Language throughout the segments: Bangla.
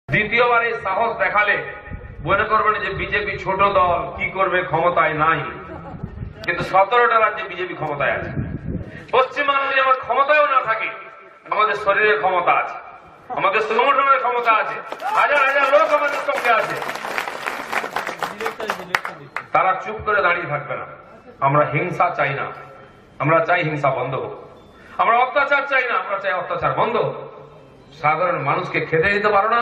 দ্বিতীয়বার এই সাহস দেখালে মনে করবেন যে বিজেপি ছোট দল, কি করবে, ক্ষমতায় নাই। কিন্তু 17টা রাজ্যে বিজেপি ক্ষমতায় আছে। পশ্চিমবঙ্গে যেমন ক্ষমতায়ও না থাকে, আমাদের শরীরের ক্ষমতা আছে, আমাদের সংগঠনের ক্ষমতা আছে, হাজার হাজার লোক আমাদের সঙ্গে আছে। তারা চুপ করে দাঁড়িয়ে থাকবে না। আমরা হিংসা চাই না, আমরা চাই হিংসা বন্ধ হোক। আমরা অত্যাচার চাই না, আমরা চাই অত্যাচার বন্ধ হোক। সাধারণ মানুষকে খেতে দিতে পারো না,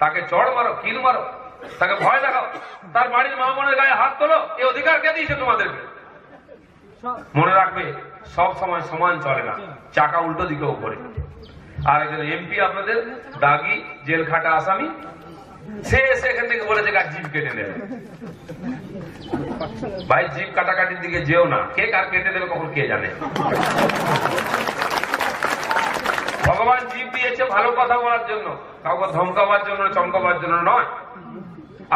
তাকে চড় মারো, কিল মারো, তাকে ভয় দেখাও, তার বাড়ির মা বোনের গায়ে হাত তোলো, এই অধিকার কে দিয়েছে তোমাদেরকে? মনে রাখবে, সব সময় সমান চলে না, চাকা উল্টো দিকেও ঘোরে। আর একজন এমপি আপনাদের দাগি জেল খাটা আসামি, সে এসে এখান থেকে বলেছে জিভ কেটে নেবে। ভাই, জিভ কাটাকাটির দিকে যেও না, কে কার কেটে দেবে কখন কে জানে। ভগবান জীব দিয়েছে ভালো কথা বলার জন্য, কাউকে ধমকাবার জন্য, চমকাবার জন্য নয়।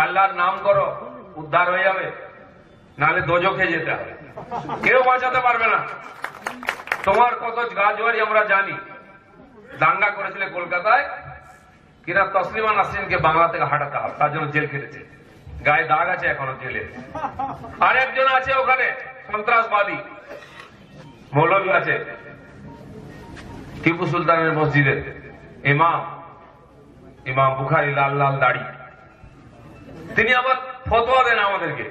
আল্লাহর নাম করো, উদ্ধার হয়ে যাবে, নাহলে দোজখে যেতে হবে, কেউ বাঁচাতে পারবে না। তোমার কত গাজওয়ারি আমরা জানি। দাঙ্গা করেছিলে কলকাতায়, কিনা তসলিমা নাসরিনকে বাংলা থেকে হাঁটাতে হবে, তার জন্য জেল খেটেছে, গায়ে দাগ আছে এখনো জেলে। আর একজন আছে ওখানে সন্ত্রাসবাদী মৌলভী আছে, টিপু সুলতানের মসজিদের ইমাম বুখারী, লাল লাল দাড়ি। তিনি আবার ফতোয়া দেন আমাদেরকে,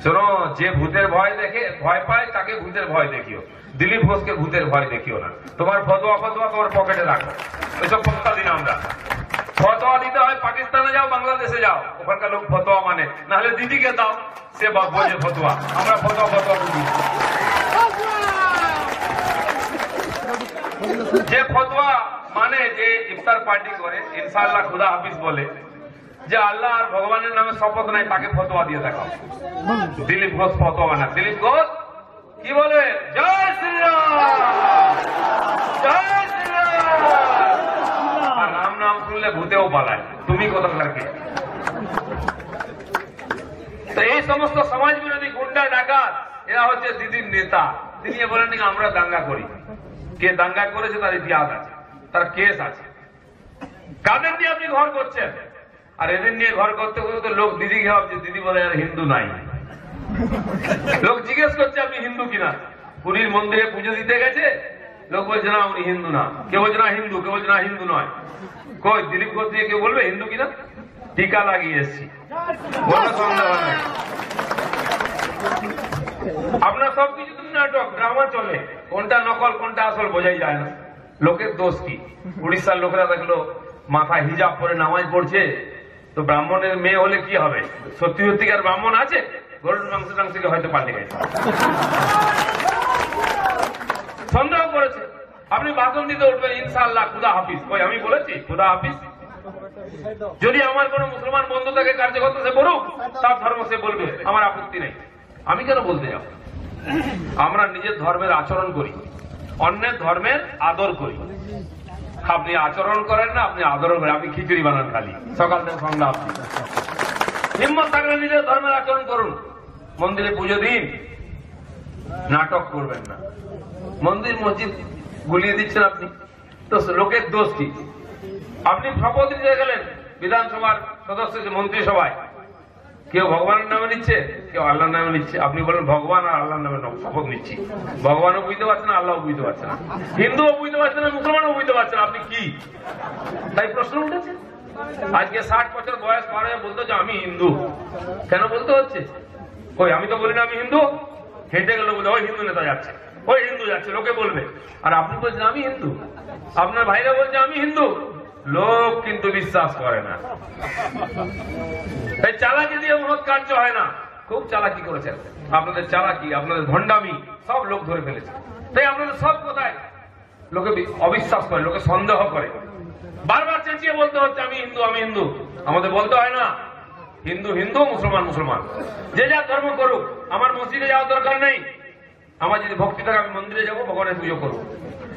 শোনো, যে ভূতের ভয় দেখে ভয় পায় তাকে ভূতের ভয় দেখিও, দিলীপ ঘোষকে ভূতের ভয় দেখিও না। তোমার ফতোয়া তোমার পকেটে রাখো, এসব ফতোয়া দিন আমরা। ফতোয়া দিতে হয় পাকিস্তানে যাও, বাংলাদেশে যাও, ওখানকার লোক ফতোয়া মানে, নাহলে দিদিকে দাও, সে বোঝে ফতোয়া। আমরা ফতোয়া বুঝি। যে ফতোয়া মানে, যে ইফতার পার্টি করে, ইনশাআল্লাহ খুদা হাফিজ বলে, যে আল্লাহ আর ভগবানের নামে শপথ নাই, তাকে ফতোয়া দিয়ে দেখাও। দিলীপ ঘোষ ফতোয়া না। দিলীপ ঘোষ কি বলে? জয় শ্রীরাম, জয় শ্রীরাম। আর রাম নাম শুনলে ভূতেও পালায়। তুমি কোথাকার কে? তো এই সমস্ত সমাজ বিরোধী গুন্ডা ডাকাত, এরা হচ্ছে দিদির নেতা। তিনি বলেন নাকি আমরা দাঙ্গা করি। কে দাঙ্গা করেছে তার ইতিহাস আছে, তার কেস আছে। কাদের নিয়ে আপনি ঘর করছেন? আর এদের নিয়ে ঘর করতে করতে লোক দিদিকে ভাবছে, দিদি বলে হিন্দু নাই। লোক জিজ্ঞেস করছে আপনি হিন্দু কিনা। পুরীর মন্দিরে পুজো দিতে গেছে, লোক বলছে না উনি হিন্দু না, কেউ বলছে না হিন্দু, কেউ বলছে না হিন্দু নয়। কই দিলীপ ঘোষ দিয়ে কেউ বলবে হিন্দু কিনা? টিকা লাগিয়ে এসছি, সন্দেহ নেই। আপনার সবকিছু নাটক, ড্রামা চলে, কোনটা নকল কোনটা আসল বোঝাই যায় না। লোকের দোষ কি? উড়িষ্যার লোকেরা দেখলো মাথায় হিজাব পরে নামাজ পড়ছে, তো ব্রাহ্মণের মেয়ে হলে কি হবে? সত্যি সত্যিকার ব্রাহ্মণ আছে? গরুর মাংস টাংসকে হয়তো পাল্টে গেছে, সন্দেহ করেছে। আপনি ভাষণ দিতে উঠবেন ইনশাআল্লাহ খুদা হাফিজ। ওই আমি বলেছি খুদা হাফিজ? যদি আমার কোন মুসলমান বন্ধু তাকে কার্যকর্তা সে বলুক, তার ধর্ম সে বলবে, আমার আপত্তি নেই। আমি কেন বলতে যাব? আমরা নিজের ধর্মের আচরণ করি, অন্যের ধর্মের আদর করি। আপনি আচরণ করেন না, আপনি আদরণ করেন। আপনি খিচুড়ি বানান খালি সকাল থেকে সন্ধ্যা। আপনি হিম্মত থাকলে নিজের ধর্মের আচরণ করুন, মন্দিরে পুজো দিন, নাটক করবেন না। মন্দির মসজিদ গুলিয়ে দিচ্ছেন আপনি, তো লোকের দোষ কি? আপনি শপথ নিতে গেলেন বিধানসভার সদস্য, মন্ত্রিসভায়, কেউ ভগবানের নামে নিচ্ছে, কেউ আল্লাহর নামে নিচ্ছে। আপনি বলেন ভগবান আর আল্লাহর নামে শপথ নিচ্ছি। ভগবানও বুঝতে পারছে না, আল্লাহও বুঝতে পারছে না, হিন্দুও বুঝতে পারছে না, মুসলমানও বুঝতে পারছে না, আপনি কি? তাই প্রশ্ন উঠেছে। আজকে 60 বছর বয়স পার হয়ে বলতে হচ্ছে আমি হিন্দু। কেন বলতে হচ্ছে? ওই আমি তো বলি না আমি হিন্দু। হেঁটে গেল বলে ওই হিন্দু নেতা যাচ্ছে, ওই হিন্দু যাচ্ছে, লোকে বলবে। আর আপনি বলছেন আমি হিন্দু, আপনার ভাইরা বলছে আমি হিন্দু। লোক কিন্তু বিশ্বাস করে না। তাই চালাকি দিয়ে মহৎ কার্য হয় না। খুব চালাকি করেছেন, আপনাদের চালাকি, আপনাদের ভণ্ডামি সব লোক ধরে ফেলেছে। তাই আপনাদের সব কথায় লোকে অবিশ্বাস করে, লোকে সন্দেহ করে। বারবার চেঁচিয়ে বলতে হচ্ছে আমি হিন্দু, আমি হিন্দু। আমাদের বলতে হয় না, হিন্দু হিন্দু, মুসলমান মুসলমান, যে যার ধর্ম করুক। আমার মসজিদে যাওয়ার দরকার নেই। আমার যদি ভক্তি থাকে আমি মন্দিরে যাবো, ভগবানের পুজো করবো।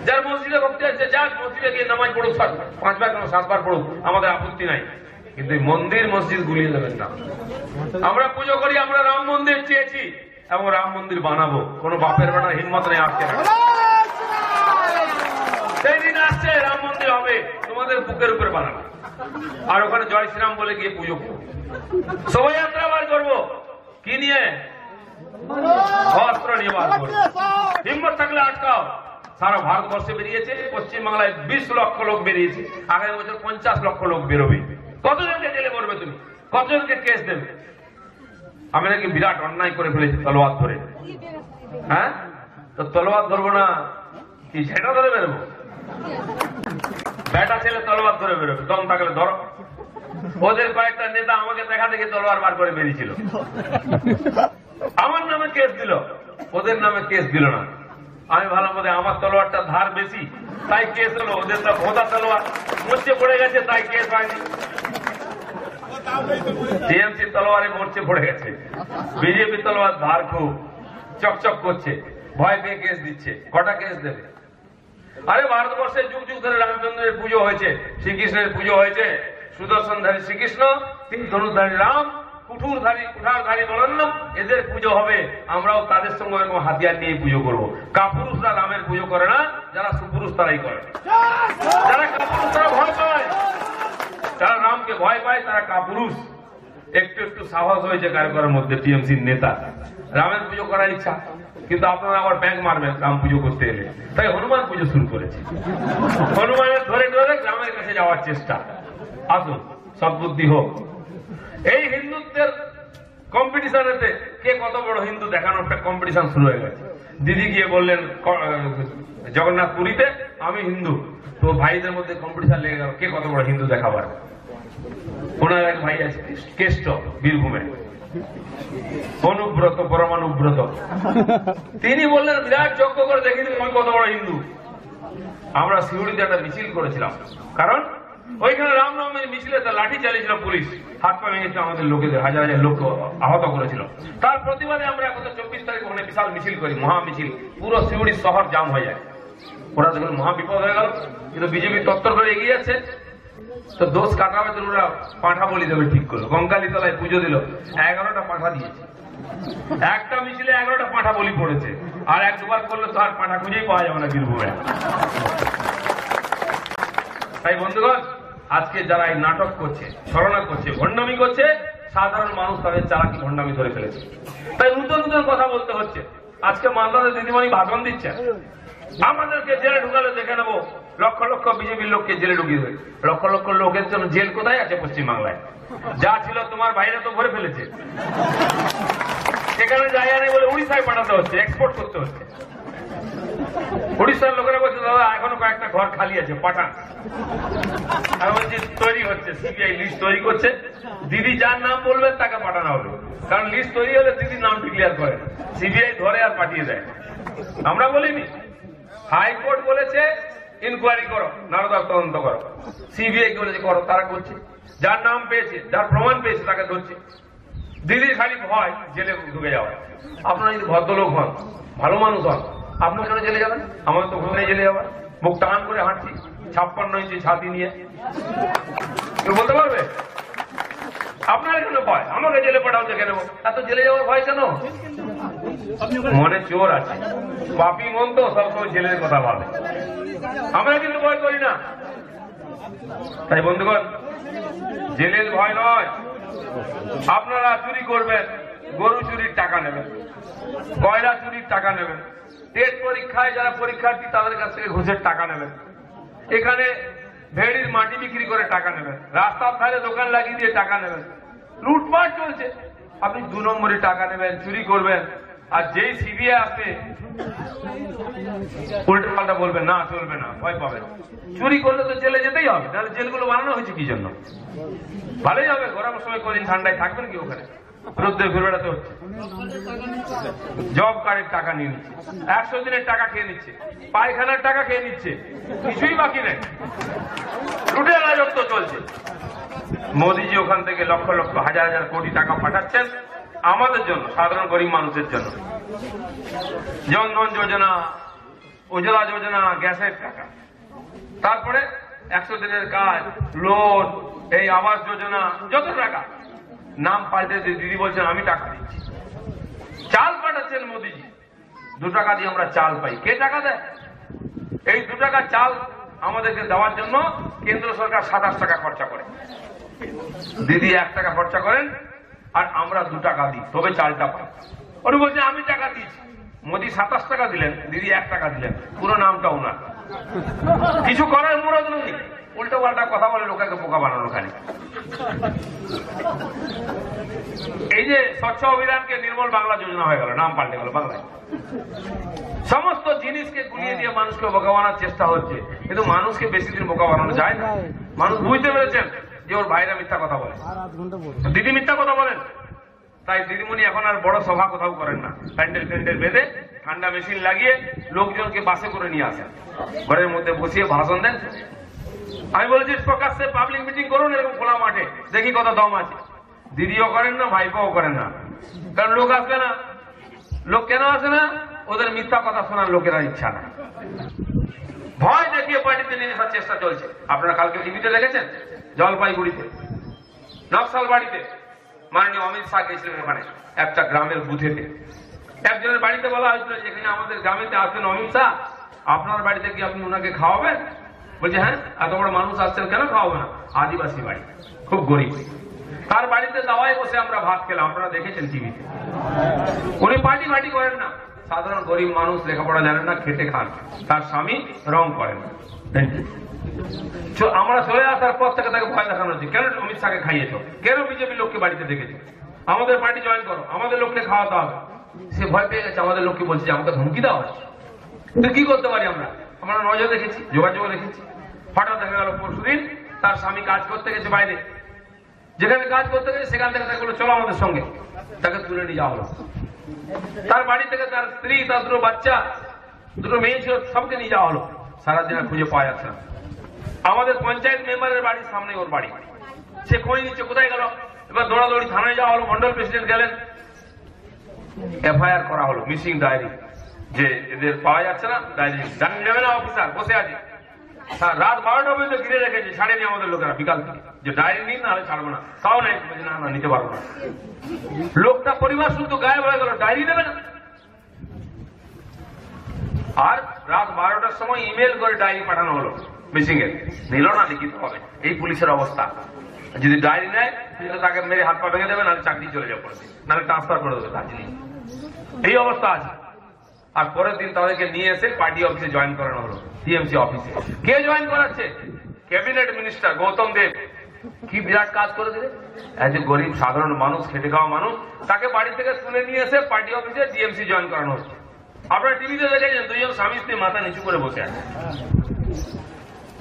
যার মসজিদে ভক্তি আছে যার মসজিদে গিয়ে নামাজ পড়ুক, 5 বার কেন 7 বার পড়ুক, আমাদের আপত্তি নাই। কিন্তু মন্দির মসজিদ গুলিয়ে দেবেন না। আমরা পুজো করি, আমরা রাম মন্দির চেয়েছি এবং রাম মন্দির বানাবো। কোন বাপের বেটার হিম্মত নেই আজকে। সেই দিন আসছে রাম মন্দির হবে তোমাদের বুকের উপরে বানাবে, আর ওখানে জয় শ্রীরাম বলে গিয়ে পুজো করবো। শোভাযাত্রা বার করবো কি নিয়ে? অস্ত্র নিয়ে বার করবো। হিম্মত থাকলে আটকাও। সারা ভারতবর্ষে বেরিয়েছে, পশ্চিমবাংলায় 20 লক্ষ লোক বেরিয়েছে, আগামী বছর 50 লক্ষ লোক বেরোবে। কতজনকে জেলে করবে তুমি? কতজনকে কেস দেবে? আমি নাকি বিরাট অন্যায় করে ফেলেছি তলোয়ার ধরে। হ্যাঁ, তো তলোয়ার ধরবো না কি সেটা ধরে বেরোবো? বেটা ছেলে তলোয়ার ধরে বেরোবে, দম থাকলে ধরো। ওদের কয়েকটা নেতা আমাকে দেখা দেখে তলোয়ার বার করে বেরিয়েছিল, আমার নামে কেস দিল, ওদের নামে কেস দিল না। আমি ভালো মতো আমার তলোয়ারটা ধার বেশি তাই কেস হলো, ওদেরটা ভোতা তলোয়ার মরচে পড়ে গেছে তাই কেস হয়নি। টিএমসি তলোয়ারে মরচে পড়ে গেছে, বিজেপি তলোয়ার ধার খুব চকচক করছে, ভয় পেয়ে কেস দিচ্ছে। কটা কেস দেবে? আরে ভারতবর্ষে যুগ যুগ ধরে রামচন্দ্রের পুজো হয়েছে, শ্রীকৃষ্ণের পুজো হয়েছে। সুদর্শনধারী শ্রীকৃষ্ণ, তিন ধনুর্ধারী রাম, কুঠারধারী বলরাম, এদের পুজো হবে। আমরাও তাদের সঙ্গে এরকম হাতিয়ার নিয়ে পুজো করবো। কাপুরুষরা রামের পুজো করে না, যারা সুপুরুষ তারাই করে। যারা কাপুরুষ তারা ভয় পায়, যারা রামকে ভয় পায় তারা কাপুরুষ। একটু একটু সাহস হয়েছে কারোর মধ্যে টিএমসির নেতা, রামের পুজো করার ইচ্ছা, কিন্তু আপনারা আবার ব্যাংক মারবেন রাম পুজো করতে এলে, তাই হনুমান পুজো শুরু করেছে। হনুমানের ধরে ধরে গ্রামের কাছে যাওয়ার চেষ্টা। আসুন, সদ্বুদ্ধি হোক। এই হিন্দুত্বের কম্পিটিশনেতে কে কত বড় হিন্দু দেখানোর একটা কম্পিটিশন শুরু হয়ে গেছে। দিদি গিয়ে বললেন জগন্নাথ পুরীতে আমি হিন্দু, তো ভাইদের মধ্যে কম্পিটিশন লেগে গেল কে কত বড় হিন্দু দেখাবার। ওনার এক ভাই আছে কেষ্ট, বীরভূমে, অনুব্রত, পরমানুব্রত, তিনি বললেন বিরাট যজ্ঞ করে দেখি আমি কত বড় হিন্দু। আমরা সিউড়িতে একটা মিছিল করেছিলাম, কারণ ওইখানে রামনবমীর মিছিলে লাঠি চালিয়েছিল পুলিশ, হাত পা ভেঙেছিল আমাদের লোকেদের, হাজার হাজার লোক আহত করেছিল। তার প্রতিবাদে আমরা এখন 24 তারিখ ওখানে বিশাল মিছিল করি, মহা মিছিল, পুরো সিউড়ি শহর জাম হয়ে যায়। ওরা দেখুন মহা বিপদ হয়ে গেল, কিন্তু বিজেপি তত্তর করে এগিয়ে যাচ্ছে। তো দোষ কাটাবে তো ওরা পাঁঠা বলি দেবে ঠিক করলো, কঙ্কালী তলায় পুজো দিল, 11টা পাঁঠা দিয়েছে। একটা মিছিলে 11টা পাঁঠা বলি পড়েছে, আর এক দুবার করলে তো আর পাঁঠা খুঁজেই পাওয়া যাবে না বীরভূমে। তাই বন্ধুগণ, আজকে যারা এই নাটক করছে, ছলনা করছে, ভণ্ডামি করছে, সাধারণ মানুষ তাদের চালাকি ভণ্ডামি ধরে ফেলেছে। তাই নতুন নতুন কথা বলতে হচ্ছে। আজকে মালদাতে দিদিমণি ভাষণ দিচ্ছে, আমাদেরকে জেলে ঢুকালে দেখে নেবো, লক্ষ লক্ষ বিজেপির লোককে জেলে ঢুকিয়ে দেবে। লক্ষ লক্ষ লোকের জন্য জেল কোথায় আছে পশ্চিমবাংলায়? যা ছিল তোমার বাইরে তো ভরে ফেলেছে, সেখানে জায়গা নেই বলে উড়িষ্যায় পাঠাতে হচ্ছে, এক্সপোর্ট করতে হচ্ছে। উড়িষ্যার লোকেরা বলছে দাদা এখনো কয়েকটা ঘর খালি আছে, পাঠান। আমি বলছি তৈরি হচ্ছে, সিবিআই লিস্ট তৈরি করছে, দিদি যার নাম বলবেন তাকে পাঠানো হবে, কারণ লিস্ট তৈরি হলে দিদির নাম ডিক্লেয়ার করে, সিবিআই ধরে আর পাঠিয়ে দেয়। আমরা বলিনি, হাইকোর্ট বলেছে ইনকোয়ারি করো, নারদার তদন্ত করো, সিবিআই বলেছে করো, তারা করছে। যার নাম পেয়েছে, যার প্রমাণ পেয়েছে তাকে ধরছে। দিদির খালি ভয় জেলে ঢুকে যাওয়া। আপনারা যদি ভদ্রলোক হন, ভালো মানুষ হন, আপনার কেন জেলে যাবেন? আমার তো ভুলে জেলে যাবার, মুখ টান করে হাঁটছি 56 ইঞ্চি ছাতি নিয়ে, কেউ বলতে পারবে? আপনার কেন ভয়? আমাকে জেলে পাঠাও দেখে নেবো, এত জেলে যাওয়ার ভয় কেন? মনে চোর আছে, পাপি মন তো সবসময় জেলের কথা ভাবে। আমরা কিন্তু ভয় করি না। তাই বন্ধুগণ, জেলের ভয় নয়। আপনারা চুরি করবেন, গরু চুরির টাকা নেবেন, কয়লা চুরির টাকা নেবেন, টেট পরীক্ষায় যারা পরীক্ষার্থী তাদের কাছ থেকে ঘুষের টাকা নেবেন, এখানে ভেড়ির মাটি বিক্রি করে টাকা নেবেন, রাস্তার ধারে দোকান লাগিয়ে দিয়ে টাকা নেবেন, লুটপাট চলছে। আপনি 2 নম্বরে টাকা নেবেন, চুরি করবেন, আর যেই সিবিআই আসবে উল্টো পাল্টা বলবেন না, চলবে না, ভয় পাবেন। চুরি করলে তো জেলে যেতেই হবে, তাহলে জেলগুলো বানানো হয়েছে কি জন্য? ভালোই হবে, গরমের সময় কদিন ঠান্ডায় থাকবেন কি ওখানে, রোদ্রে ঘুরে বেড়াতে হচ্ছে। জব কার্ডের টাকা নিয়ে নিচ্ছে, 100 দিনের টাকা খেয়ে নিচ্ছে, পায়খানার টাকা খেয়ে নিচ্ছে, কিছুই বাকি নেই, লুটে রাজত্ব চলছে। মোদিজি ওখান থেকে লক্ষ লক্ষ হাজার হাজার কোটি টাকা পাঠাচ্ছেন আমাদের জন্য, সাধারণ গরিব মানুষের জন্য। জনধন যোজনা, উজ্জ্বলা যোজনা, গ্যাসের টাকা, তারপরে 100 দিনের কাজ, লোন, এই আবাস যোজনা, যত টাকা নাম পাল্টে দিদি বলছেন আমি টাকা দিচ্ছি। চাল পাঠাচ্ছেন মোদিজি, 2 টাকা দিয়ে আমরা চাল পাই। কে টাকা দেয়? এই 2 টাকা চাল আমাদেরকে দেওয়ার জন্য কেন্দ্র সরকার 27 টাকা খরচা করে, দিদি 1 টাকা খরচা করেন আর আমরা 2 টাকা দিই, তবে চালটা পাই। উনি বলছে আমি টাকা দিয়েছি, মোদী 27 টাকা দিলেন, দিদি 1 টাকা দিলেন, পুরো নামটা ওনার, কিছু করার মুরদ নেই, উল্টো পাল্টা কথা বলে লোকেকে বোকা বানানো খালি। এই যে স্বচ্ছ অভিযানকে নির্মল বাংলা যোজনা হয়ে গেল, নাম পাল্টে গেল বাংলায়। সমস্ত জিনিসকে গুলিয়ে দিয়ে মানুষকে বোকা বানানোর চেষ্টা হচ্ছে, কিন্তু মানুষকে বেশি দিন বোকা বানানো যায় না। মানুষ বুঝতে পেরেছেন যে ওর ভাইরা মিথ্যা কথা বলে, দিদি মিথ্যা কথা বলেন, তাই দিদিমণি এখন আর বড় সভা কোথাও করেন না, প্যান্ডেল প্যান্ডেল বেঁধে ঠান্ডা মেশিন লাগিয়ে লোকজনকে বাসে করে নিয়ে আসেন, ঘরের মধ্যে বসিয়ে ভাষণ দেন। আমি বলেছি প্রকাশ্যে পাবলিক মিটিং করুন এরকম খোলা মাঠে, দেখি কত দম আছে। দিদিও করেন না, ভাইপোও করেন না, কারণ লোক আসবে না। লোক কেন আসে না? ওদের মিথ্যা কথা শোনার লোকেরা ইচ্ছা না, ভয় দেখিয়ে পার্টিতে নিয়ে আসার চেষ্টা চলছে। আপনারা কালকে টিভিতে দেখেছেন জলপাইগুড়িতে নকশাল বাড়িতে মাননীয় অমিত শাহ গেছিলেন, ওখানে একটা গ্রামের বুথেতে একজনের বাড়িতে বলা হয়েছিল যেখানে আমাদের গ্রামেতে আসবেন অমিত শাহ, আপনার বাড়িতে কি আপনি ওনাকে খাওয়াবেন? বলছে হ্যাঁ, এত বড় মানুষ আসছেন, কেন খাওয়াবো না? আদিবাসী বাড়ি, খুব গরিব, তার বাড়িতে দাওয়ায় বসে আমরা ভাত খেলাম, আপনারা দেখেছেন টিভিতে। উনি পার্টি ফার্টি করেন না, সাধারণ গরিব মানুষ, লেখাপড়া জানেন না, খেটে খান, তার স্বামী রং করেন। আমরা চলে আসার পর থেকে তাকে ভয় দেখানো হচ্ছে, কেন অমিত শাহকে খাইয়েছ, কেন বিজেপি লোককে বাড়িতে দেখেছো, আমাদের পার্টি জয়েন করো, আমাদের লোককে খাওয়াতে হবে। সে ভয় পেয়ে গেছে, আমাদের লোককে বলছে আমাকে ধমকি দেওয়া হচ্ছে। কিন্তু কি করতে পারি আমরা নজর রেখেছি, যোগাযোগ রেখেছি। হঠাৎ দেখা গেল পরশুদিন তার স্বামী কাজ করতে গেছে বাইরে, যেখানে কাজ করতে গেছে সেখান থেকে তাকে বলে চলো আমাদের সঙ্গে, তাকে তুলে নিয়ে যাওয়া হলো। তার বাড়ি থেকে তার স্ত্রী, তার 2 বাচ্চা, 2 মেয়ে ছিল, সবকে নিয়ে যাওয়া হলো। সারাদিন খুঁজে পাওয়া যাচ্ছে না। আমাদের পঞ্চায়েত মেম্বারের বাড়ির সামনে ওর বাড়ি, সে খোঁজ নিচ্ছে কোথায় গেল। এবার দৌড়াদৌড়ি থানায় যাওয়া হলো, মন্ডল প্রেসিডেন্ট গেলেন, এফআইআর করা হলো, মিসিং ডায়েরি, যে এদের পাওয়া যাচ্ছে না, ডায়েরি জানিয়ে যাবে না অফিসার, বসে আছে। রাত 12টা পর্যন্ত ঘিরে রেখেছে, ছাড়েনি আমাদের লোকেরা বিকাল থেকে, যে ডায়েরি নিন নাহলে ছাড়বো না। তাও নাই, না নিতে পারবো না। লোকটা পরিবার শুধু গায়েব হয়ে গেল, ডায়েরি দেবে না। আর রাত 12টার সময় ইমেল করে ডায়েরি পাঠানো হলো মিসিং এর, নিল না, লিখিত হবে। এই পুলিশের অবস্থা, যদি ডায়েরি নেয় তাহলে তাকে মেরে হাত পা ভেঙে দেবে, নাহলে চাকরি চলে যাবে, নাহলে ট্রান্সফার করে দেবে দার্জিলিং। এই অবস্থা আছে। আর পরের দিন তাদেরকে নিয়ে এসে পার্টি অফিসে জয়েন করানো হলো, টিএমসি অফিসে। কে জয়েন করাচ্ছে? ক্যাবিনেট মিনিস্টার গৌতম দেব। কি বিরাট কাজ করে দিলে, এজ এ গরিব সাধারণ মানুষ, খেটে খাওয়া মানুষ, তাকে বাড়ি থেকে তুলে নিয়ে এসে পার্টি অফিসে টিএমসি জয়েন করানো হচ্ছে। আপনারা টিভিতে দেখেছেন 2 জন স্বামী স্ত্রী মাথা নিচু করে বসে আছে,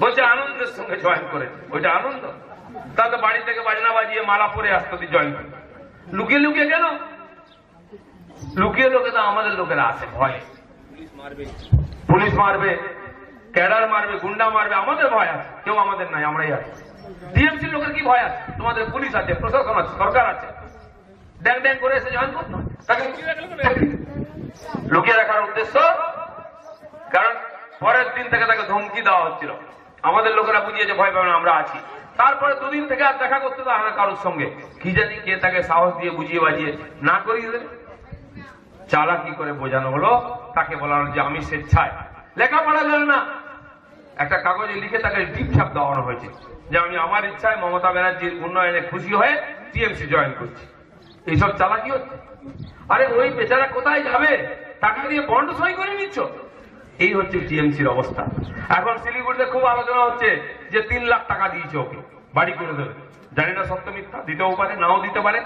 বলছে আনন্দের সঙ্গে জয়েন করে। ওইটা আনন্দ? তাহলে বাড়ি থেকে বাজনা বাজিয়ে মালা পরে আসতে জয়েন করে। লুকিয়ে লুকিয়ে কেন? লুকিয়ে লোকে তো আমাদের লোকেরা আছে, ভয়, পুলিশ মারবে, ক্যাডার মারবে, গুন্ডা মারবে, আমাদের ভয় আছে। কেউ আমাদের নাই, আমরাই আছি। টিএমসির লোকের কি ভয় আছে? তোমাদের পুলিশ আছে, প্রশাসন আছে, সরকার আছে, ড্যাং ড্যাং করে এসে জয়েন করতো। তাকে লুকিয়ে রাখার উদ্দেশ্য, কারণ পরের দিন থেকে তাকে ধমকি দেওয়া হচ্ছিল। আমাদের লোকেরা বুঝিয়েছে ভয় পাবে না, আমরা আছি। তারপরে 2 দিন থেকে আর দেখা করতে দেওয়া হয় না কারোর সঙ্গে। কি জানি কে তাকে সাহস দিয়ে বুঝিয়ে বাজিয়ে না করিয়ে দেবে। চালাকি করে বোঝানো হলো, তাকে বলা হলো যে আমি স্বেচ্ছায়, লেখাপড়া জানে না, একটা কাগজে লিখে তাকে টিপছাপ দেওয়ানো হয়েছে যে আমি আমার ইচ্ছায় মমতা ব্যানার্জির উন্নয়নে খুশি হয়ে টিএমসি জয়েন করছি। এইসব চালাকি হচ্ছে। আরে ওই বেচারা কোথায় যাবে? টাকা দিয়ে বন্ড সই করে নিচ্ছ। এই হচ্ছে টিএমসির অবস্থা। এখন শিলিগুড়িতে খুব আলোচনা হচ্ছে যে 3 লাখ টাকা দিয়েছে ওকে, বাড়ি করে দেবে। জানি না সত্য মিথ্যা, দিতেও পারে, নাও দিতে পারে,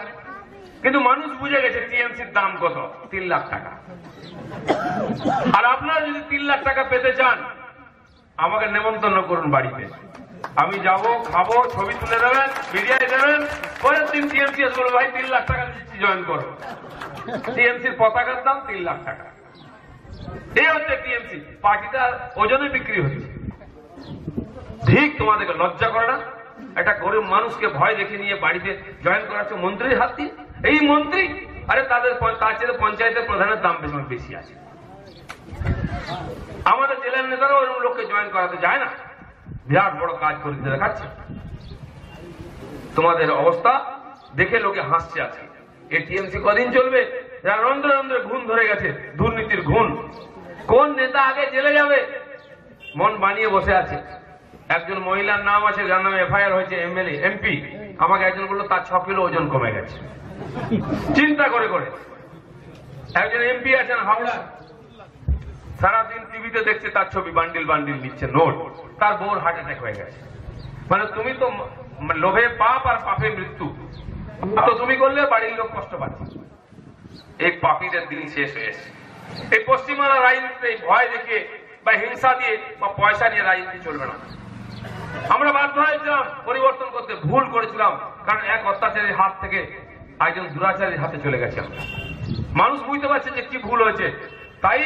কিন্তু মানুষ বুঝে গেছে টিএমসির দাম কত, 3 লাখ টাকা। আর আপনারা যদি 3 লাখ টাকা পেতে চান, আমাকে নেমন্তন্ন করুন বাড়িতে, আমি যাব, খাবো, ছবি তুলে দেবেন, মিডিয়ায় দেবেন, পরের দিন টিএমসি বলবো ভাই 3 লাখ টাকা দিচ্ছি, জয়েন করো। টিএমসির পতাকার দাম 3 লাখ টাকা। এই হচ্ছে টিএমসি। পার্টিটা ওজনে বিক্রি হচ্ছে। ঠিক তোমাদেরকে লজ্জা করে না? একটা গরিব মানুষকে ভয় দেখে নিয়ে বাড়িতে জয়েন করাচ্ছে মন্ত্রীর হাত দিয়ে। এই মন্ত্রী, আরে তাদের তার চেয়ে পঞ্চায়েতের প্রধানের দাম বেশি আছে। আমাদের জেলার নেতারা ওরকম লোককে জয়েন করাতে যায় না, বিরাট বড় কাজ করে দেখাচ্ছে। তোমাদের অবস্থা দেখে লোকে হাসছে আছে। এই টিএমসি কদিন চলবে? যারা রন্ধ্রে রন্ধ্রে ঘুণ ধরে গেছে, দুর্নীতির ঘুণ। কোন নেতা আগে জেলে যাবে মন বানিয়ে বসে আছে, একজন মহিলার নাম আছে যার নামে এফআইআর হয়েছে, এমএলএ এমপি, আমাকে একজন বললো তার 6 কিলো ওজন কমে গেছে। চিন্তা করে করে একজন এমপি আছেন হাওড়া, সারাদিন টিভিতে দেখছে তার ছবি, বান্ডিল বান্ডিল নিচ্ছে নোট, তার বউর হার্ট অ্যাটাক হয়ে গেছে। মানে তুমি তো লোভে পাপ আর পাপে মৃত্যু, তো তুমি করলে বাড়ির লোক কষ্ট পাচ্ছে। এই পাপীদের দিন শেষ হয়েছে। এই পশ্চিমবাংলার রাজনীতিতে ভয় দেখিয়ে বা হিংসা দিয়ে বা পয়সা নিয়ে রাজনীতি চলবে না। আমরা বাধ্য হয়েছিলাম পরিবর্তন করতে, ভুল করেছিলাম, কারণ এক অত্যাচারীর হাত থেকে একজন দুরাচারীর হাতে চলে গেছে। মানুষ বুঝতে পারছে যে কি ভুল হয়েছে, তাই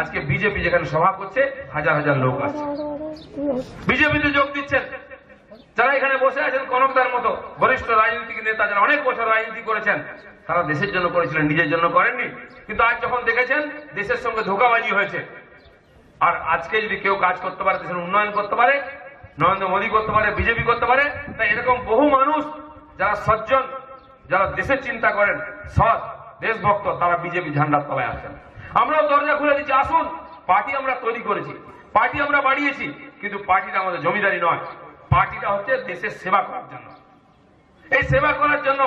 আজকে বিজেপি যেখানে সভা করছে হাজার হাজার লোক আছে, বিজেপিতে যোগ দিচ্ছেন। যারা এখানে বসে আছেন কনকদার মতো বরিষ্ঠ রাজনৈতিক নেতা, যারা অনেক বছর রাজনীতি করেছেন, তারা দেশের জন্য করেছিলেন, নিজের জন্য করেননি। কিন্তু আজ যখন দেখেছেন দেশের সঙ্গে ধোঁকাবাজি হয়েছে, আর আজকে যদি কেউ কাজ করতে পারে, দেশের উন্নয়ন করতে পারে, নরেন্দ্র মোদী করতে পারে, বিজেপি করতে পারে, তাই এরকম বহু মানুষ যারা সজ্জন, যারা দেশের চিন্তা করেন, সৎ দেশভক্ত, তারা বিজেপি ঝান্ডার তলায় আসেন। আমরাও দরজা খুলে দিচ্ছি, আসুন। পার্টি আমরা তৈরি করেছি, পার্টি আমরা বাড়িয়েছি, কিন্তু পার্টিটা আমাদের জমিদারি নয়, পার্টিটা হচ্ছে দেশের সেবা করার জন্য। এই সেবা করার জন্য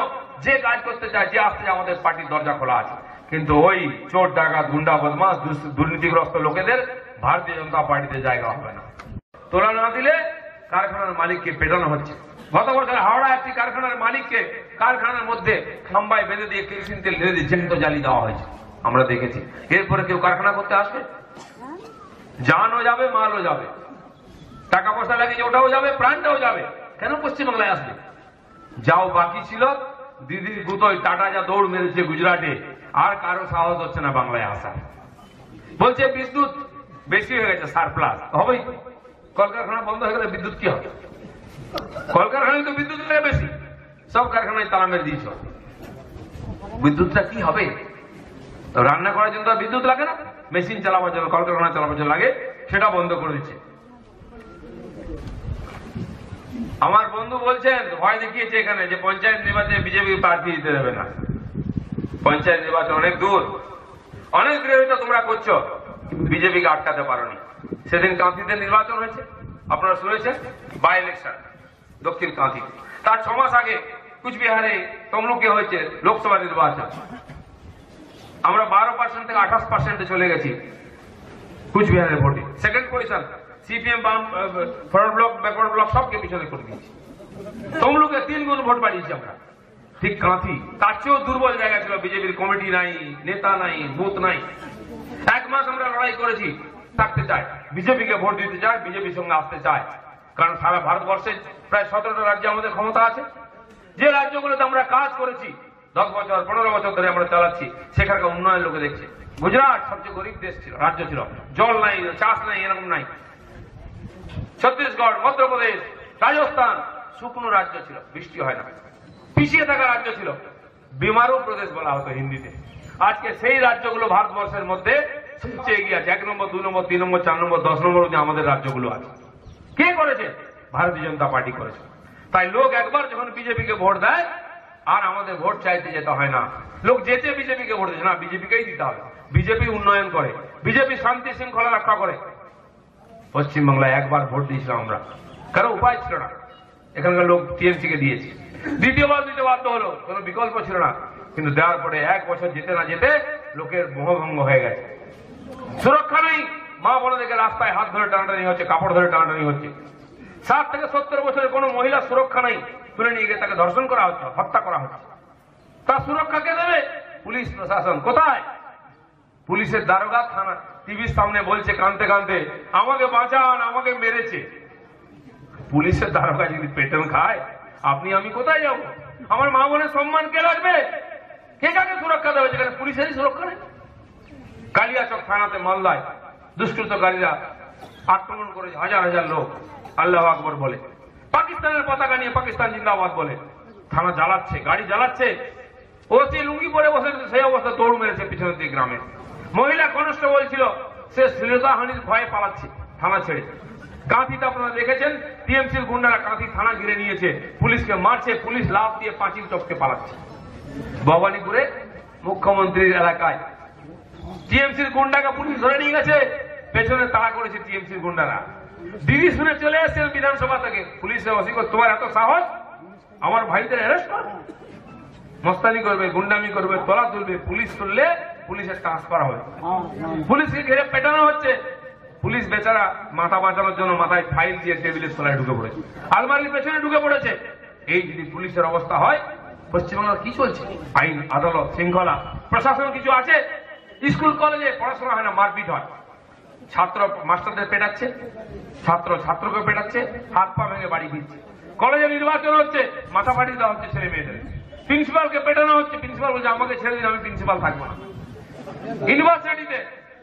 যে কাজ করতে চায়, যে আসতে, আমাদের পার্টির দরজা খোলা আছে। কিন্তু ওই চোর ডাকাত গুন্ডা বদমাস দুর্নীতিগ্রস্ত লোকেদের ভারতীয় জনতা পার্টিতে জায়গা হবে না। তোলা না দিলে কারখানার মালিককে পেটানো হচ্ছে। গত বছর হাওড়া একটি কারখানার মালিককে কারখানার মধ্যে খাম্বায় বেঁধে দিয়ে কেরোসিন তেল ঢেলে দিয়ে জ্যান্ত জ্বালিয়ে দেওয়া হয়েছে, আমরা দেখেছি। এরপরে কেউ কারখানা করতে আসবে? জানও যাবে, মালও যাবে, টাকা পয়সা লাগিয়ে ওটাও যাবে, প্রাণটাও যাবে। কেন পশ্চিমবাংলায় আসবে? যাও বাকি ছিল দিদির গুতোয় টাটা যা দৌড় মেরেছে গুজরাটে, আর কারো সাহস হচ্ছে না বাংলায় আসা। বলছে বিদ্যুৎ বেশি হয়ে গেছে, সারপ্লাস হবেই। কলকারখানা বন্ধ হয়ে গেলে বিদ্যুৎ কি হবে? কলকারখানায় তো বিদ্যুৎ লাগে বেশি, সব কারখানায় তালা মেরে দিয়েছ, বিদ্যুৎটা কি হবে? রান্না করার জন্য বিদ্যুৎ লাগে না, মেশিন চালাবার জন্য, কলকারখানা চালাবার জন্য লাগে, সেটা বন্ধ করে দিচ্ছে। আমার বন্ধু বলছেন, ভয় দেখিয়েছে এখানে যে পঞ্চায়েত নির্বাচনে বিজেপি প্রার্থী দিতে দেবে না। পঞ্চায়েত নির্বাচন অনেক দূর, অনেক বিরোধিতা তোমরা করছো, বিজেপিকে আটকাতে পারোনি। সেদিন কাঁথিতে নির্বাচন হয়েছে, আপনারা শুনেছেন, বাই ইলেকশন দক্ষিণ কাঁথি। তার 6 মাস আগে কুচবিহারে তমলুকে হয়েছে লোকসভা নির্বাচন। আমরা 12% থেকে 28% চলে গেছি কুচবিহারের ভোটে। সেকেন্ড পজিশন সিপিএম, বাম, ফরওয়ার্ড ব্লক, ব্যাকওয়ার্ড ব্লক সবকে পিছনে করে দিয়েছি। তমলুকে 3 গুণ ভোট বাড়িয়েছি আমরা। ঠিক কাঁথি তার চেয়েও দুর্বল জায়গা ছিল, বিজেপির কমিটি নাই, নেতা নাই, বুথ নাই। 1 মাস আমরা লড়াই করেছি, থাকতে চায়, বিজেপিকে ভোট দিতে চায়, বিজেপির সঙ্গে আসতে চায়। কারণ সারা ভারতবর্ষে প্রায় 17টা রাজ্যে আমাদের ক্ষমতা আছে। যে রাজ্যগুলোতে আমরা কাজ করেছি 10 বছর 15 বছর ধরে আমরা চালাচ্ছি, সেখানকার উন্নয়ন লোকে দেখছে। গুজরাট সবচেয়ে গরিব দেশ ছিল, রাজ্য ছিল, জল নাই, চাষ নাই, এরকম নাই। ছত্তিশগড়, মধ্যপ্রদেশ, রাজস্থান শুকনো রাজ্য ছিল, বৃষ্টি হয় না, পিছিয়ে থাকা রাজ্য ছিল, বিমারু প্রদেশ বলা হতো হিন্দিতে। আজকে সেই রাজ্যগুলো ভারতবর্ষের মধ্যে সবচেয়ে এগিয়ে আছে। 1 নম্বর, 2 নম্বর, 3 নম্বর, 4 নম্বর, 10 নম্বর আমাদের রাজ্যগুলো আছে। কে করেছে? ভারতীয় জনতা পার্টি করেছে। তাই লোক একবার যখন বিজেপিকে ভোট দেয়, আর আমাদের ভোট চাইতে যেতে হয় না। লোক যেতে বিজেপিকে ভোট দিচ্ছে না, বিজেপিকেই দিতে হবে। বিজেপি উন্নয়ন করে, বিজেপি শান্তি শৃঙ্খলা রক্ষা করে। পশ্চিমবাংলায় একবার ভোট দিয়েছিলাম আমরা, কারণ উপায় ছিল না, এখানকার লোক টিএমসি কে দিয়েছে। দ্বিতীয়বার দিতে বাধ্য হলো, কোনো বিকল্প ছিল না। কিন্তু দেওয়ার পরে 1 বছর যেতে না যেতে লোকের মোহভঙ্গ হয়ে গেছে। সুরক্ষা নেই, মা বোনদেরকে রাস্তায় হাত ধরে টানাটানি হচ্ছে, কাপড় ধরে টানাটানি হচ্ছে। 60 থেকে 70 বছরের কোন মহিলা সুরক্ষা নেই, তুলে নিয়ে গিয়ে তাকে ধর্ষণ করা হচ্ছে, হত্যা করা হচ্ছে। তার সুরক্ষা কে দেবে? পুলিশ প্রশাসন। কোথায়? পুলিশের দারোগা থানা টিভির সামনে বলছে কাঁদতে কাঁদতে, আমাকে বাঁচান, আমাকে মেরেছে। পুলিশের দারোগা যদি পেটন খায়, আপনি আমি কোথায় যাব? আমার মা বোনের সম্মান কে রাখবে? কে কাকে সুরক্ষা দেবে যেখানে পুলিশেরই সুরক্ষা নেই? কালিয়াচক থানাতে মালদায় দুষ্কৃতকারীরা আক্রমণ করেছে, হাজার হাজার লোক আল্লাহু আকবার বলে, পাকিস্তানের পতাকা নিয়ে পাকিস্তান জিন্দাবাদ বলে থানা জ্বালাচ্ছে, গাড়ি জ্বালাচ্ছে। ও সে লুঙ্গি পরে বসে সেই অবস্থা দৌড় মেরেছে পিছনের দিকে গ্রামে। মহিলা কনস্টেবল ছিল, সে শ্লীলতাহানির ভয়ে পালাচ্ছে থানা ছেড়ে। কাঁথিতে আপনারা দেখেছেন, টিএমসির গুন্ডারা কাঁথি থানা ঘিরে নিয়েছে, পুলিশকে মারছে, পুলিশ লাফ দিয়ে পাঁচিল টপকে পালাচ্ছে। ভবানীপুরে মুখ্যমন্ত্রীর এলাকায় টিএমসির গুন্ডাকে পুলিশ ধরে নিয়ে গেছে, পেছনে তাড়া করেছে টিএমসির গুন্ডারা। দিদি শুনে চলে এসেছেন বিধানসভা থেকে, পুলিশে ওসি করে, তোমার এত সাহস আমার ভাইদের অ্যারেস্ট করবে, মস্তানি করবে, গুন্ডামি করবে, তলা তুলবে, পুলিশ তুললে পুলিশের ট্রান্সফার হবে, পুলিশকে ঘিরে পেটানো হচ্ছে। পুলিশ বেচারা মাথা বাঁচানোর জন্য মাথায় ফাইল দিয়ে টেবিলের তলায় ঢুকে পড়েছে, আলমারির পেছনে ঢুকে পড়েছে। এই যদি পুলিশের অবস্থা হয়, পশ্চিমবাংলার কি চলছে? আইন আদালত শৃঙ্খলা প্রশাসন কিছু আছে? স্কুল কলেজে পড়াশোনা হয় না, মারপিট হয়, ছাত্র মাস্টারদের পেটাচ্ছে, ছাত্র ছাত্রকে পেটাচ্ছে, হাত পা ভেঙে বাড়ি ফিরছে। কলেজে নির্বাচন হচ্ছে, মাথা ফাটি দেওয়া হচ্ছে ছেলে মেয়েদের, প্রিন্সিপালকে পেটানো হচ্ছে, প্রিন্সিপাল বলছে আমাকে ছেড়ে দিন, আমি প্রিন্সিপাল থাকবো না। ইউনিভার্সিটিতে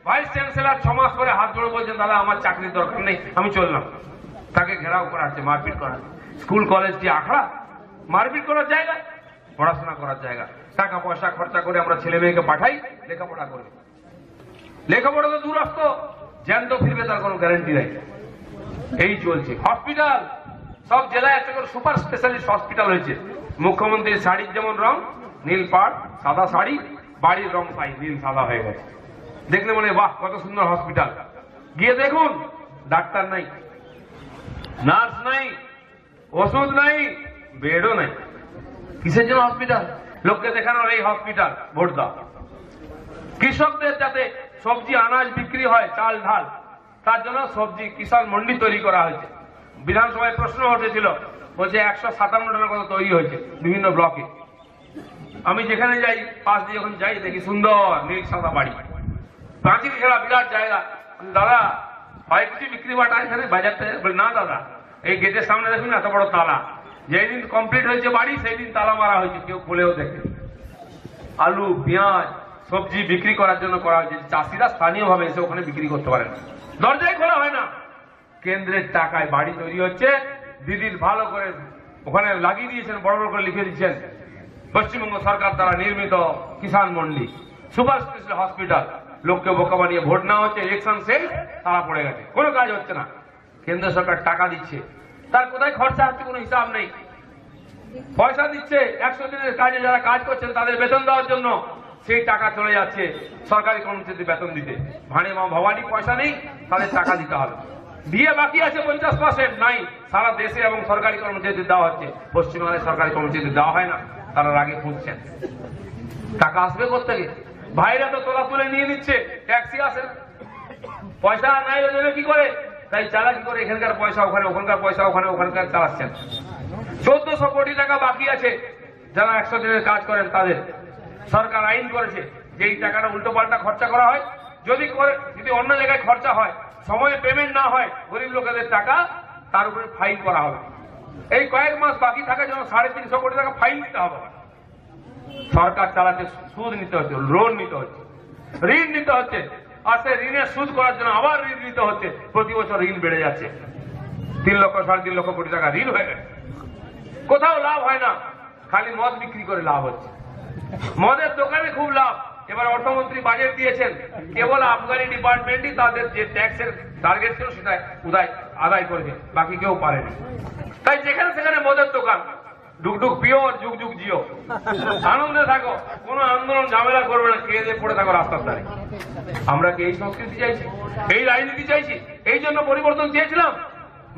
ভাইস চ্যান্সেলর 6 মাস করে হাত জোড়ে বলছেন দাদা আমার চাকরির দরকার নেই, আমি চললাম, তাকে ঘেরাও করা হচ্ছে, মারপিট করা হচ্ছে। স্কুল কলেজ কি আখড়া? মারপিট করার জায়গা, পড়াশোনা করার জায়গা। টাকা পয়সা খরচা করে আমরা ছেলে মেয়েকে পাঠাই লেখাপড়া করবে, লেখাপড়া তো দূরস্থ, জ্যান্ত ফিরবে তার কোনো গ্যারান্টি নেই। এই চলছে। হসপিটাল, সব জেলায় একটা করে সুপার স্পেশালিস্ট হসপিটাল হয়েছে। মুখ্যমন্ত্রীর শাড়ির যেমন রং নীল পাড় সাদা শাড়ি, বাড়ির রং তাই নীল সাদা হয়ে গেছে। দেখলে মনে বাহ কত সুন্দর হসপিটাল, গিয়ে দেখুন ডাক্তার নাই, নার্স নাই, ওষুধ নাই, বেডও নাই। কিসের জন্য হসপিটাল? লোককে দেখানোর এই হসপিটাল, ভোট দাও। কৃষকদের যাতে সবজি আনাজ বিক্রি হয়, চাল ঢাল, তার জন্য সবজি কিষাণ মন্ডি তৈরি করা হয়েছে। বিধানসভায় প্রশ্ন উঠেছিল, বলছে 157টার কথা তৈরি হয়েছে বিভিন্ন ব্লকে। আমি যেখানে যাই, পাশ দিয়ে যখন যাই দেখি সুন্দর নীল সাদা বাড়ি, প্রাচীর ঘেরা বিরাট জায়গা। দাদা হয় কিছু বিক্রি বাটা এখানে বাজারটা? বলে না দাদা, এই গেটের সামনে দেখুন এত বড় তালা, যেই দিন কমপ্লিট হয়েছে বাড়ি সেই দিন তালা মারা হয়েছে, কেউ খুলেও দেখে। আলু পেঁয়াজ সবজি বিক্রি করার জন্য করা হয়েছে, চাষিরা স্থানীয় ভাবে এসে ওখানে বিক্রি করতে পারেন, দরজায় খোলা হয় না। কেন্দ্রের টাকায় বাড়ি তৈরি হচ্ছে, দিদির ভালো করে ওখানে লাগিয়ে দিয়েছেন, বড় বড় করে লিখে দিচ্ছেন পশ্চিমবঙ্গ সরকার দ্বারা নির্মিত কিষাণ মন্ডি, সুপার স্পেশাল হসপিটাল। লোককে বোকা বানিয়ে ভোট নেওয়া হচ্ছে, ইলেকশন শেষ, তারা পড়ে গেছে, কোনো কাজ হচ্ছে না। কেন্দ্র সরকার টাকা দিচ্ছে, তার কোথায় খরচা হচ্ছে কোনো হিসাব নেই। পয়সা দিচ্ছে 100 দিনের কাজে যারা কাজ করছেন তাদের বেতন দেওয়ার জন্য, সেই টাকা চলে যাচ্ছে সরকারি কর্মচারীদের বেতন দিতে। ভাড়ে ভবানী পয়সা নেই, তাদের টাকা দিতে হবে। দিয়ে বাকি আছে 50% নাই, সারা দেশে এবং সরকারি কর্মচারীদের দেওয়া হচ্ছে, পশ্চিমবঙ্গের সরকারি কর্মচারীদের দেওয়া হয় না, তারা আগে খুঁজছেন। টাকা আসবে কোথেকে? ভাইরা তো তোলা তুলে নিয়ে নিচ্ছে, ট্যাক্সি আসে, পয়সা নাই দেবে কি করে? তাই চালাকি করে এখানকার পয়সা ওখানে, ওখানকার পয়সা ওখানে, ওখানকার চালাচ্ছেন। 1400 কোটি টাকা বাকি আছে যারা 100 দিনের কাজ করেন তাদের। সরকার আইন করেছে যে এই টাকাটা উল্টো পাল্টা খরচা করা হয়, যদি অন্য জায়গায় খরচা হয়, সময়ে পেমেন্ট না হয় গরিব লোকেদের টাকা, তার উপরে ফাইন করা হবে। এই কয়েক মাস বাকি থাকার জন্য 350 কোটি টাকা ফাইন দিতে হবে। সরকার চালাতে সুদ নিতে হচ্ছে, লোন নিতে হচ্ছে, ঋণ নিতে হচ্ছে, আর সেই ঋণের সুদ করার জন্য আবার ঋণ নিতে হচ্ছে। প্রতি বছর ঋণ বেড়ে যাচ্ছে, 3 লক্ষ 3.5 লক্ষ কোটি টাকা ঋণ হয়ে গেছে। কোথাও লাভ হয় না, খালি মদ বিক্রি করে লাভ হচ্ছে, মদের দোকানে খুব লাভ। এবার অর্থমন্ত্রী বাজেট দিয়েছেন, কেবল আবগারি ডিপার্টমেন্টই তাদের যে ট্যাক্সের টার্গেট ছিল সেটা আদায় করেছে, বাকি কেউ পারেনি। তাই যেখানে সেখানে মদের দোকান, ডুকডুক পিওর, যুগ যুগ জিও, আনন্দে থাকো, কোন আন্দোলন ঝামেলা করবে না, খেয়ে দিয়ে পড়ে থাকো রাস্তার ধারে। আমরা কি এই সংস্কৃতি চাইছি, এই রাজনীতি চাইছি? এই জন্য পরিবর্তন চেয়েছিলাম।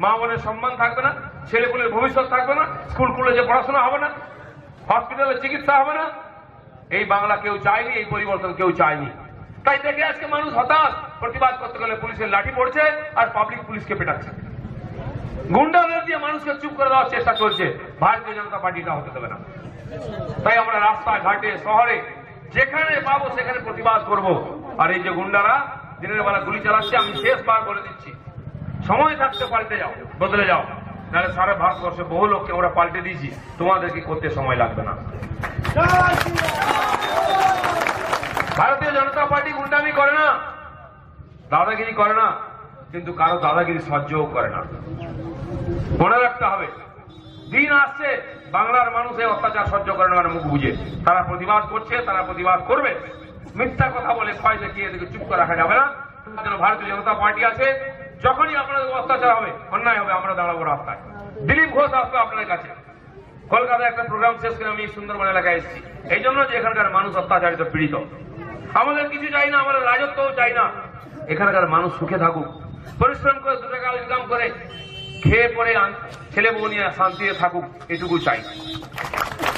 মা বোনের সম্মান থাকবে না, ছেলেপুলের ভবিষ্যৎ থাকবে না, স্কুল কলেজে পড়াশোনা হবে না, হসপিটালে চিকিৎসা হবে না। এই বাংলা কেউ চায়নি, এই পরিবর্তন কেউ চায়নি। তাই দেখে আজকে মানুষ হতাশ, প্রতিবাদ করতে গেলে পুলিশের লাঠি পড়ছে আর পাবলিক পুলিশকে পেটাচ্ছে, গুন্ডাদের দিয়ে মানুষকে চুপ করে দেওয়ার চেষ্টা চলছে। ভারতীয় জনতা পার্টিটা হতে দেবে না। তাই আমরা রাস্তায় ঘাটে শহরে যেখানে পাবো সেখানে প্রতিবাদ করব। আর এই যে গুন্ডারা দিনের বেলা গুলি চালাচ্ছে, আমি শেষবার বলে দিচ্ছি, সময় থাকতে পাল্টে যাও, বদলে যাও, নাহলে সারা ভারতবর্ষে বহু লোককে আমরা পাল্টে দিয়েছি, তোমাদেরকে করতে সময় লাগবে না। ভারতীয় জনতা পার্টি গুন্ডামি করে না, দাদাগিরি করে না, কিন্তু কারো দাদাগিরি সহ্যও করে না। মনে রাখতে হবে, দিন আসছে বাংলার মানুষ এই অত্যাচার সহ্য করে না, মুখ বুঝে তারা প্রতিবাদ করছে, তারা প্রতিবাদ করবে। মিথ্যা কথা বলে ভয় দেখিয়ে এদিকে চুপ করে রাখা যাবে না। তার জন্য ভারতীয় জনতা পার্টি আছে, যখনই আপনাদের অত্যাচার হবে, অন্যায় হবে, আমরা দাঁড়াবো রাস্তায়। দিলীপ ঘোষ আসবে আপনাদের কাছে, কলকাতায় একটা প্রোগ্রাম শেষ করে আমি সুন্দরবন এলাকায় এসেছি, এই জন্য যে এখানকার মানুষ অত্যাচারিত পীড়িত। আমাদের কিছু চাই না, আমাদের রাজত্বও চাই না, এখানকার মানুষ সুখে থাকুক। পরিশ্রম করে 2 টাকা ইনকাম করে খেয়ে পরে ছেলে বউ নিয়ে শান্তিতে থাকুক, এটুকু চাই।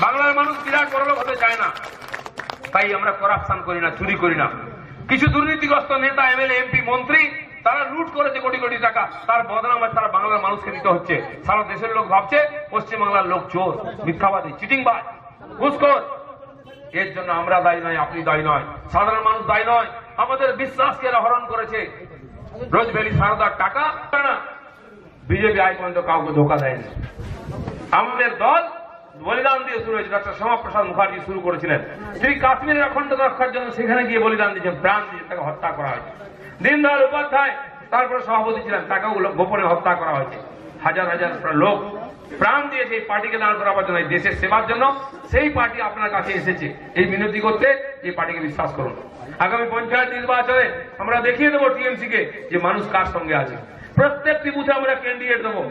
বাংলার মানুষ বিরাট বড়লোক হতে চায় না, তাই আমরা করাপশন করি না, চুরি করি না। কিছু দুর্নীতিগ্রস্ত নেতা, এমএলএ, এমপি, মন্ত্রী তারা লুট করেছে কোটি কোটি টাকা, তার বদনাম সারা বাংলার মানুষকে দিতে হচ্ছে। সারা দেশের লোক ভাবছে পশ্চিমবাংলার লোক চোর, মিথ্যাবাদী, চিটিংবাজ, ঘুষখোর। এর জন্য আমরা দায়ী নয়, আপনি দায়ী নয়, সাধারণ মানুষ দায়ী নয়। আমাদের বিশ্বাসকে হরণ করেছে। রোজভ্যালি সারদার টাকা না, বিজেপি আজ পর্যন্ত কাউকে ধোকা দেয়নি। আমাদের দল বলিদান দিয়ে শুরু হয়েছে। ডক্টর শ্যামাপ্রসাদ মুখার্জি শুরু করেছিলেন, তিনি কাশ্মীরের অখণ্ডতা রক্ষার জন্য সেখানে গিয়ে বলিদান দিয়েছেন, প্রাণ দিয়ে তাকে হত্যা করা হয়েছে। দীনদয়াল উপাধ্যায় তারপরে সভাপতি ছিলেন, তাকেও গোপনে হত্যা করা হয়েছে। হাজার হাজার লোক প্রাণ দিয়েছে এই পার্টিকে দাঁড় করাবার জন্য, দেশের সেবার জন্য। সেই পার্টি আপনার কাছে এসেছে এই মিনতি করতে, এই পার্টিকে বিশ্বাস করুন। আগামী পঞ্চায়েত নির্বাচনে আমরা দেখিয়ে দেবো টিএমসি কে যে মানুষ কার সঙ্গে আছে। প্রত্যেকটি বুথে আমরা ক্যান্ডিডেট দেবো।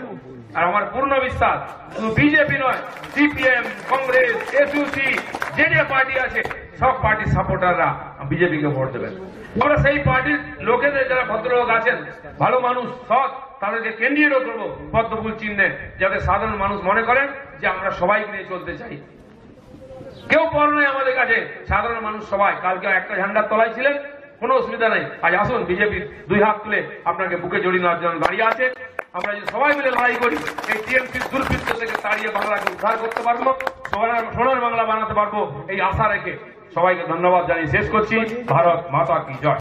আর আমার পূর্ণ বিশ্বাস শুধু বিজেপি নয়, সিপিএম, কংগ্রেস, এসইউসি, যে যে পার্টি আছে সব পার্টির সাপোর্টাররা বিজেপিকে ভোট দেবেন। আমরা সেই পার্টির লোকেদের যারা ভদ্রলোক আছেন, ভালো মানুষ, সৎ, তাদেরকে ক্যান্ডিডেটও করবো পদ্মফুল চিহ্নে, যাতে সাধারণ মানুষ মনে করেন যে আমরা সবাইকে নিয়ে চলতে চাই। কেউ পর নেই আমাদের কাছে, সাধারণ মানুষ সবাই। কালকে একটা ঝান্ডার তলায় ছিলেন, কোনো অসুবিধা নেই। আজ আসুন, বিজেপির 2 হাত তুলে আপনাকে বুকে জড়িয়ে নেওয়ার জন্য দাঁড়িয়ে আছে। আমরা যদি সবাই মিলে লড়াই করি, এই টিএমসির দুর্বৃত্ত থেকে তাড়িয়ে বাংলাকে উদ্ধার করতে পারবো, সোনার বাংলা বানাতে পারবো, এই আশা রেখে সবাইকে ধন্যবাদ জানিয়ে শেষ করছি। ভারত মাতা কি জয়।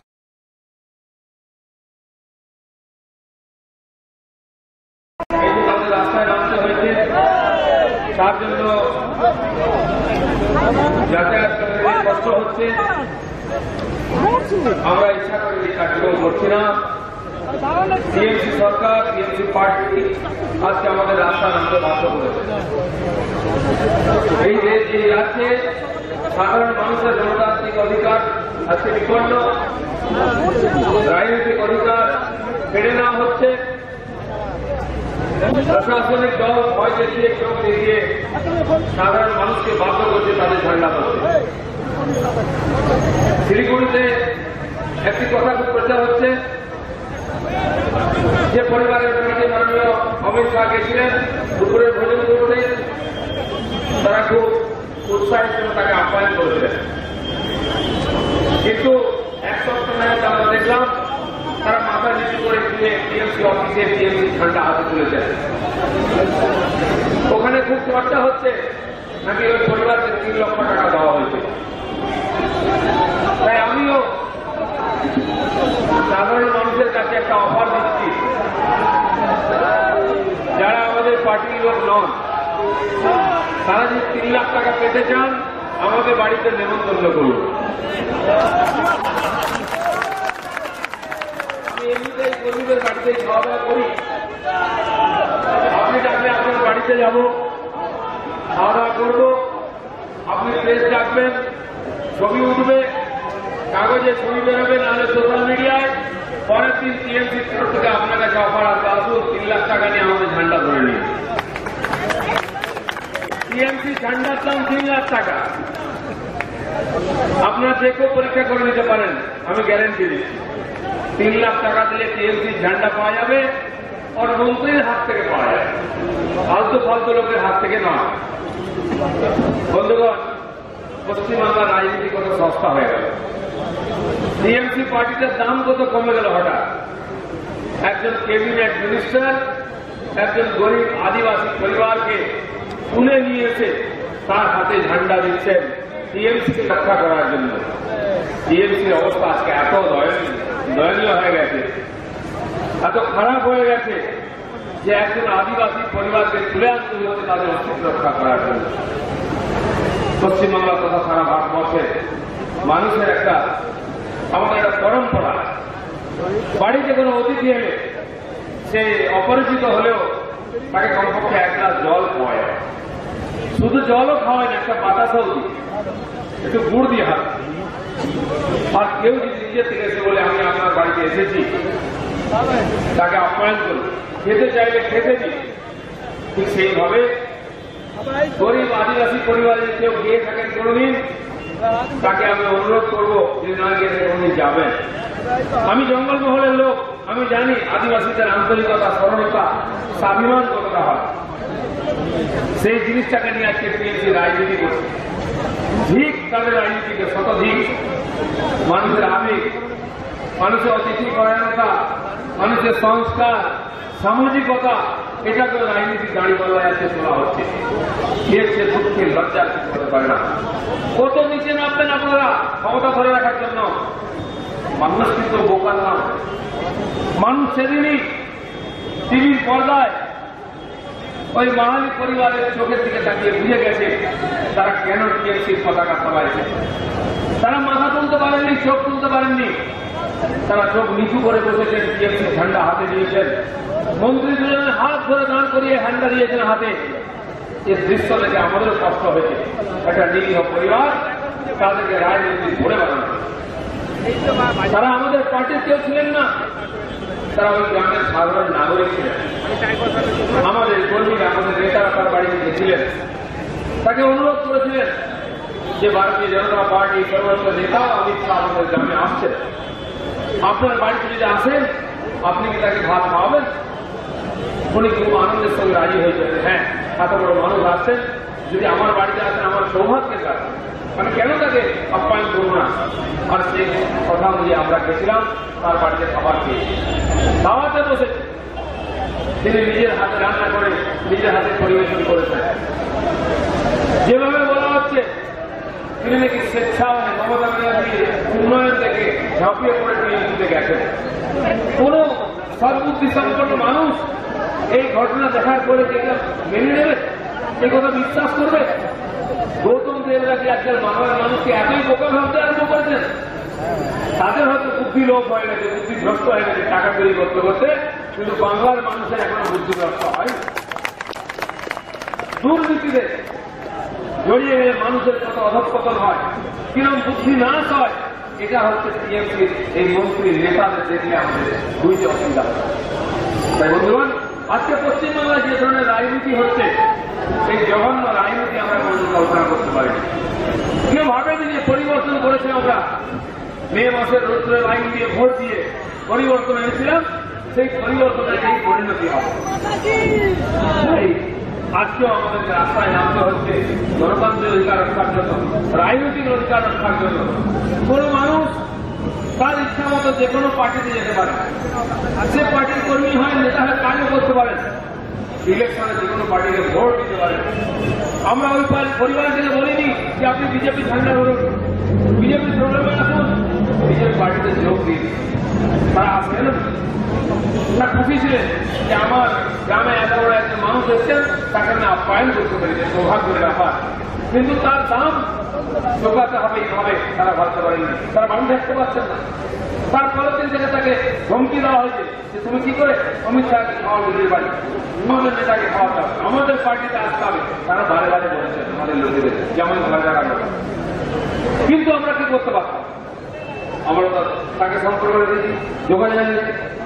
রাস্তায় নামতে হয়েছে, তার জন্য যাতায়াত কষ্ট হচ্ছে। আমরা ইচ্ছা করে এই কার্যক্রম করছি না। টিএমসি সরকার, টিএমসি পার্টি আজকে আমাদের রাস্তা নামতে বাধ্য করেছে। এই দেশ, এই রাজ্যে সাধারণ মানুষের গণতান্ত্রিক অধিকার আজকে বিপন্ন, রাজনৈতিক অধিকার কেড়ে নেওয়া হচ্ছে। প্রশাসনিক দল ভয় দেখিয়ে, চোখ দেখিয়ে সাধারণ মানুষকে বাধ্য করছে তাদের ঝান্ডা করতে। শিলিগুড়িতে একটি কথা খুব প্রচার হচ্ছে, যে পরিবারের বাড়িতে মাননীয় অমিত শাহ গেছিলেন দুপুরের ভোজন করতে, তারা খুব উৎসাহের জন্য তাকে আহ্বান করেছিলেন। কিন্তু এক সপ্তাহ নাগাদ আমরা দেখলাম তারা মাথা নিচু করে দিয়ে টিএমসি অফিসে টিএমসি ঝান্ডা হাতে তুলেছেন। ওখানে খুব চর্চা হচ্ছে নাকি ওই পরিবারকে 3 লক্ষ টাকা দেওয়া হয়েছে। তাই আমিও সাধারণ মানুষের কাছে একটা অফার দিচ্ছি, যারা আমাদের পার্টির লোক নন, তারা যদি 3 লাখ টাকা পেতে চান, আমাদের বাড়িতে নেমন্তন্ন করুন। আমি এমনিতেই কর্মীদের বাড়িতে খাওয়া দাওয়া করি, আপনি ডাকলে আপনার বাড়িতে যাব, খাওয়া দাওয়া করবো। আপনি প্রেস ডাকবেন, ছবি উঠবে, কাগজে ছবি বেরোবে, নাহলে সোশ্যাল মিডিয়ায়। পরের দিন টিএমসির তরফ থেকে আপনার কাছে অফার আসবে, আসুন 3 লাখ টাকা নিয়ে আমাদের ঝান্ডা ধরে নিন। টিএমসি ঝান্ডার দাম 3 লাখ টাকা। আপনারা যে কেউ পরীক্ষা করে নিতে পারেন, আমি গ্যারেন্টি দিচ্ছি। 3 লাখ টাকা দিলে টিএমসি ঝান্ডা পাওয়া যাবে, আর মন্ত্রীর হাত থেকে পাওয়া যাবে, ফালতু লোকের হাত থেকে নয়। বন্ধুগণ, পশ্চিমবাংলার রাজনীতি কত সস্তা হয়ে গেল। টিএমসি পার্টিটার দাম কত কমে গেল হঠাৎ। একজন ক্যাবিনেট মিনিস্টার একজন গরিব আদিবাসী পরিবারকে তুলে নিয়ে এসে তার হাতে ঝান্ডা দিচ্ছেন টিএমসিকে রক্ষা করার জন্য। টিএমসির অবস্থা আজকে এত দয়নীয় হয়ে গেছে, এত খারাপ হয়ে গেছে যে একজন আদিবাসী পরিবারকে তুলে আনতে হচ্ছে তাদের অস্তিত্ব রক্ষা করার জন্য। পশ্চিমবাংলা তথা সারা ভারতবর্ষে মানুষের আমাদের একটা পরম্পরা, বাড়িতে কোনো অতিথি এলে সে অপরিচিত হলেও তাকে কমপক্ষে 1 গ্লাস জল খাওয়ায়। শুধু জলও খাওয়ায় না, একটা বাতাসও দিই, একটু গুড় দিয়ে হাত। আর কেউ যদি নিজের থেকে এসে বলে আমি আপনার বাড়িতে এসেছি, তাকে আপ্যায়ন করি, খেতে চাইলে খেতে দিই। ঠিক সেইভাবে গরিব আদিবাসী পরিবারে কেউ গিয়ে থাকেন কোনদিন, তাকে আমি অনুরোধ করবো যে না গিয়ে কোনদিন যাবেন, আমি জঙ্গলমহলের লোক, আমি জানি আদিবাসীদের আন্তরিকতা, সরলতা, স্বাভিমান কতটা হয়। সেই জিনিসটাকে নিয়ে আজকে টিএমসি রাজনীতি করছে। ঠিক তাদের রাজনীতিকে শতধিক মানুষের আবেগ, মানুষের অতিথি পরায়ণতা, মানুষের সংস্কার, সামাজিকতা, এটাকে রাজনীতি দাঁড়ি পাল্লায় আজকে তোলা হচ্ছে। সে দুঃখে লজ্জা করতে পারে না। কত নিচে নামবেন আপনারা ক্ষমতা ধরে রাখার জন্য? মানুষ কিন্তু বোকা না। মানুষ সেদিনই টিভির পর্দায় ওই বাঙালি পরিবারের চোখের দিকে তাকিয়ে বুঝে গেছে তারা কেন টিএমসির পতাকা সবাইছে। তারা মাথা তুলতে পারেননি, চোখ তুলতে পারেননি, তারা চোখ নিচু করে বসেছেন, টিএমসির ঝান্ডা হাতে নিয়েছেন, মন্ত্রী দুজনের হাত ধরে দাঁড় করিয়ে হ্যান্ডা দিয়েছেন হাতে। এই দৃশ্য দেখে আমাদেরও কষ্ট হয়েছে। একটা নিরীহ পরিবার, তাদেরকে রাজনীতি ঘুরে বানানো। তারা আমাদের পার্টির কেউ ছিলেন না, তারা ওই গ্রামের সাধারণ নাগরিক ছিলেন। আমাদের কর্মীরা, আমাদের নেতারা তার বাড়িতে গেছিলেন, তাকে অনুরোধ করেছিলেন যে ভারতীয় জনতা পার্টি সর্বোচ্চ নেতা অমিত শাহ আমাদের গ্রামে আসছেন, আপনার বাড়িতে যদি আসেন আপনি কি তাকে ভাত খাওয়াবেন? উনি খুব আনন্দের সঙ্গে রাজি হয়েছেন। হ্যাঁ, এত বড় মানুষ আসছেন, যদি আমার বাড়িতে আসেন আমার সৌভাগ্যের কাজ, আমি কেন তাকে আপ্যায়ন করবো না? আর সেই কথা অনুযায়ী আমরা গেছিলাম, তার বাড়িতে খাবার খেয়েছি। খাওয়াতে বসেছে, তিনি নিজের হাতে রান্না করে নিজের হাতে পরিবেশন করেছেন। যেভাবে বলা হচ্ছে তিনি নাকি স্বেচ্ছায় মমতা ব্যানার্জির উন্নয়ন থেকে ঝাঁপিয়ে পড়ে টিএমসিতে গেছেন। কোন সদ্বুদ্ধি সম্পন্ন মানুষ এই ঘটনা দেখার পরে যেটা মেনে নেবে, এই কথা বিশ্বাস করবে? গৌতম দেবরা কি আজকাল বাংলার মানুষকে এতই বোকা ভাবতে আরম্ভ করেছেন? তাদের হয়তো বুদ্ধি লোপ হয়ে গেছে, বুদ্ধিভ্রষ্ট হয়ে গেছে টাকা তৈরি করতে করতে, কিন্তু বাংলার মানুষের এখনো বুদ্ধিভ্রষ্ট হয়। দুর্নীতিতে জড়িয়ে গেলে মানুষের কত অধঃপতন হয়, কিরম বুদ্ধি নাশ হয়, এটা হচ্ছে টিএমসির এই মন্ত্রী নেতাদের দেখলে আমাদের বুঝতে অসুবিধা হয়। তাই বন্ধুগণ, আজকে পশ্চিমবাংলায় যে ধরনের রাজনীতি হচ্ছে, এই জঘন্য রাজনীতি আমরা কোনো কল্পনা করতে পারিনি। কেউ ভাবেনি যে পরিবর্তন করেছে আমরা। মে মাসের রোদ্রের লাইন দিয়ে ভোট দিয়ে পরিবর্তন এনেছিলাম, সেই পরিবর্তনের এই পরিণতি হবে। আজকেও আমাদেরকে রাস্তায় নামতে হচ্ছে গণতান্ত্রিক অধিকার রক্ষার জন্য, রাজনৈতিক অধিকার রক্ষার জন্য। কোন মানুষ তার ইচ্ছা মতো যে কোনো পার্টিতে যেতে পারে, সে পার্টির কর্মী হয়, নেতা হয়ে কাজও করতে পারেন, ইলেকশনে যে কোনো পার্টিকে ভোট দিতে পারেন। আমরা ওই পরিবার থেকে বলিনি যে আপনি বিজেপি ঝান্ডা ধরুন, বিজেপি প্রোগ্রামে আসুন, বিজেপি পার্টিতে যোগ দিন। তারা আসবেন না, খুশি ছিলেন যে আমার গ্রামে এত বড় একজন মানুষ এসছেন, তাকে আমি আপ্যায়ন করতে পারি, সৌভাগ্যের ব্যাপার। কিন্তু তার দাম চোখাতে হবে এইভাবে তারা ভাবতে পারেনি, তারা বাড়ি থাকতে পারছেন না। তারপরের দিন থেকে তাকে ধমকি দেওয়া হয়েছে যে তুমি কি করে অমিত শাহকে খাওয়া নিজের বাড়ি, আমাদের নেতাকে খাওয়াতে হবে, আমাদের পার্টিতে আসতে হবে। তারা বারে বারে বলেছেন আমাদের লোকেদের, যেমন ভাজার লোক। কিন্তু আমরা কি করতে পারতাম? আমরা তাকে সম্পর্ক করে দিয়েছি, যোগাযোগ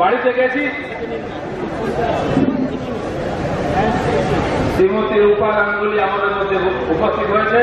বাড়িতে গেছি। শ্রীমতী রূপা গাঙ্গুলি আমাদের মধ্যে উপস্থিত হয়েছে।